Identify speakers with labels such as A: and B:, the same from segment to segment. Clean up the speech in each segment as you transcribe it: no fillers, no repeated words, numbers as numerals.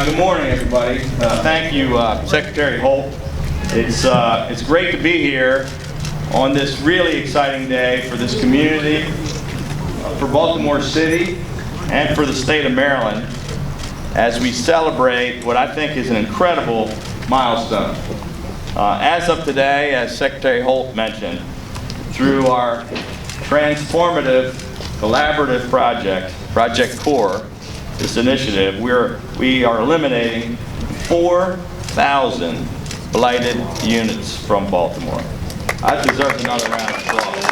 A: Good morning, everybody. Thank you, Secretary Holt. It's great to be here on this really exciting day for this community, for Baltimore City, and for the state of Maryland, as we celebrate what I think is an incredible milestone. As of today, as Secretary Holt mentioned, through our transformative collaborative project, Project CORE, this initiative, we are eliminating 4,000 blighted units from Baltimore. That deserves another round of applause.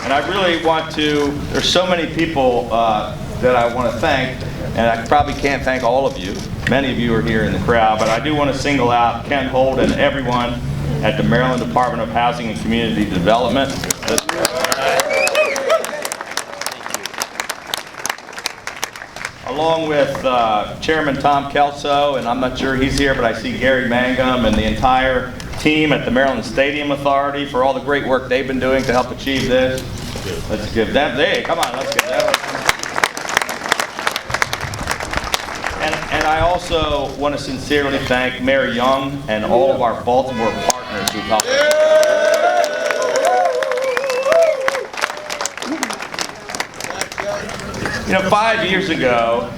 A: And I really want to, there's so many people that I want to thank, and I probably can't thank all of you. Many of you are here in the crowd, but I do want to single out Ken Holt and everyone at the Maryland Department of Housing and Community Development. Along with Chairman Tom Kelso, and I'm not sure he's here, but I see Gary Mangum and the entire team at the Maryland Stadium Authority for all the great work they've been doing to help achieve this. Let's give them, hey, come on, let's give them. And I also want to sincerely thank Mayor Young and all of our Baltimore partners who've helped us. You know, 5 years ago,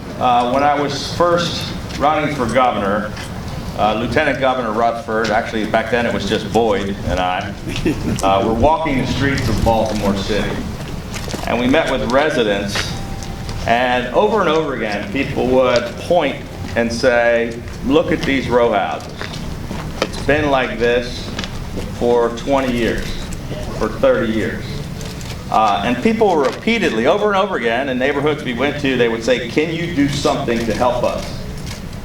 A: when I was first running for governor, Lieutenant Governor Rutherford, actually back then it was just Boyd and I, were walking the streets of Baltimore City. And we met with residents, and over again, people would point and say, look at these row houses. It's been like this for 20 years, for 30 years. And people were repeatedly, over and over again, in neighborhoods we went to, they would say, can you do something to help us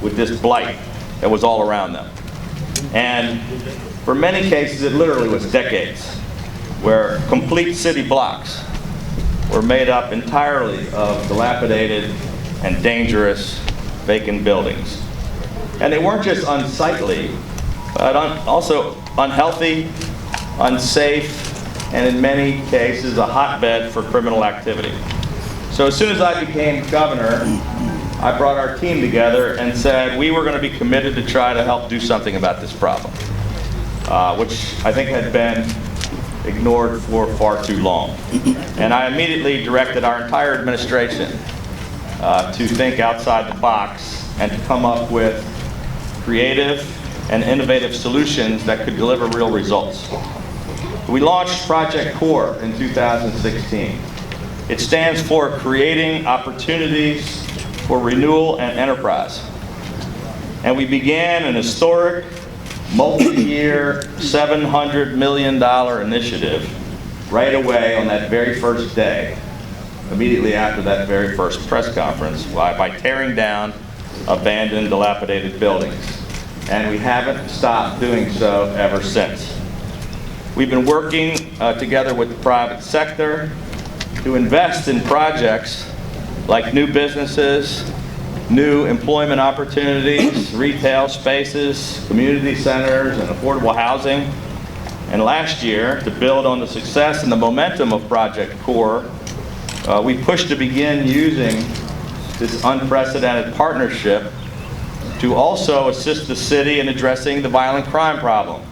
A: with this blight that was all around them? And for many cases, it literally was decades, where complete city blocks were made up entirely of dilapidated and dangerous vacant buildings. And they weren't just unsightly, but also unhealthy, unsafe, and in many cases a hotbed for criminal activity. So as soon as I became governor, I brought our team together and said we were going to be committed to try to help do something about this problem, which I think had been ignored for far too long. And I immediately directed our entire administration to think outside the box and to come up with creative and innovative solutions that could deliver real results. We launched Project CORE in 2016. It stands for Creating Opportunities for Renewal and Enterprise. And we began an historic, multi-year, $700 million initiative right away on that very first day, immediately after that very first press conference, by tearing down abandoned, dilapidated buildings. And we haven't stopped doing so ever since. We've been working together with the private sector to invest in projects like new businesses, new employment opportunities, retail spaces, community centers, and affordable housing. And last year, to build on the success and the momentum of Project CORE, we pushed to begin using this unprecedented partnership to also assist the city in addressing the violent crime problem.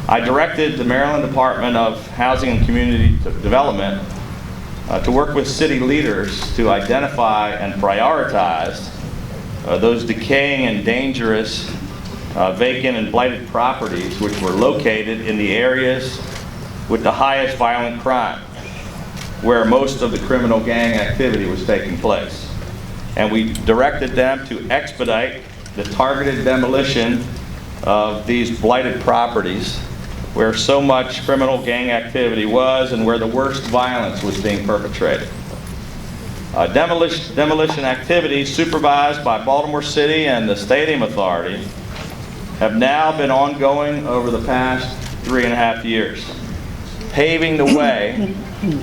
A: I directed the Maryland Department of Housing and Community Development to work with city leaders to identify and prioritize those decaying and dangerous vacant and blighted properties which were located in the areas with the highest violent crime, where most of the criminal gang activity was taking place. And we directed them to expedite the targeted demolition of these blighted properties where so much criminal gang activity was and where the worst violence was being perpetrated. Demolition activities supervised by Baltimore City and the Stadium Authority have now been ongoing over the past 3.5 years, paving the way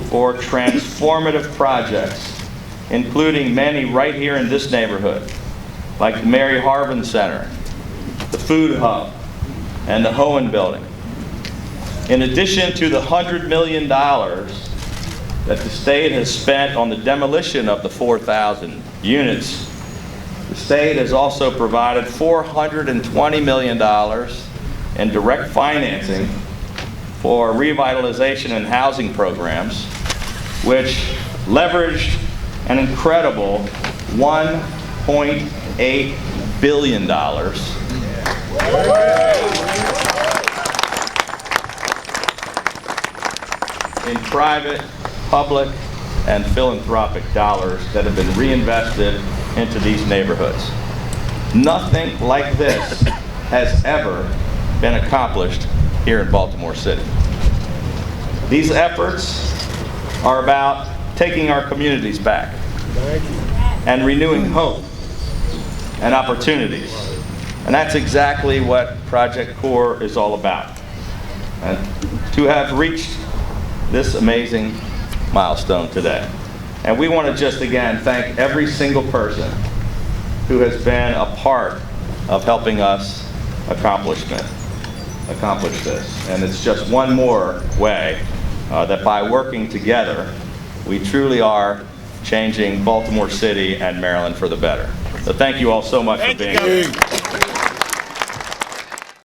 A: for transformative projects, including many right here in this neighborhood, like the Mary Harvin Center, the Food Hub, and the Hogan building. In addition to the $100 million that the state has spent on the demolition of the 4,000 units, the state has also provided $420 million in direct financing for revitalization and housing programs, which leveraged an incredible $1.8 billion in private, public, and philanthropic dollars that have been reinvested into these neighborhoods. Nothing like this has ever been accomplished here in Baltimore City. These efforts are about taking our communities back and renewing hope and opportunities. And that's exactly what Project CORE is all about. And to have reached this amazing milestone today. And we want to just again thank every single person who has been a part of helping us accomplish this. And it's just one more way that by working together, we truly are changing Baltimore City and Maryland for the better. So thank you all so much for being here.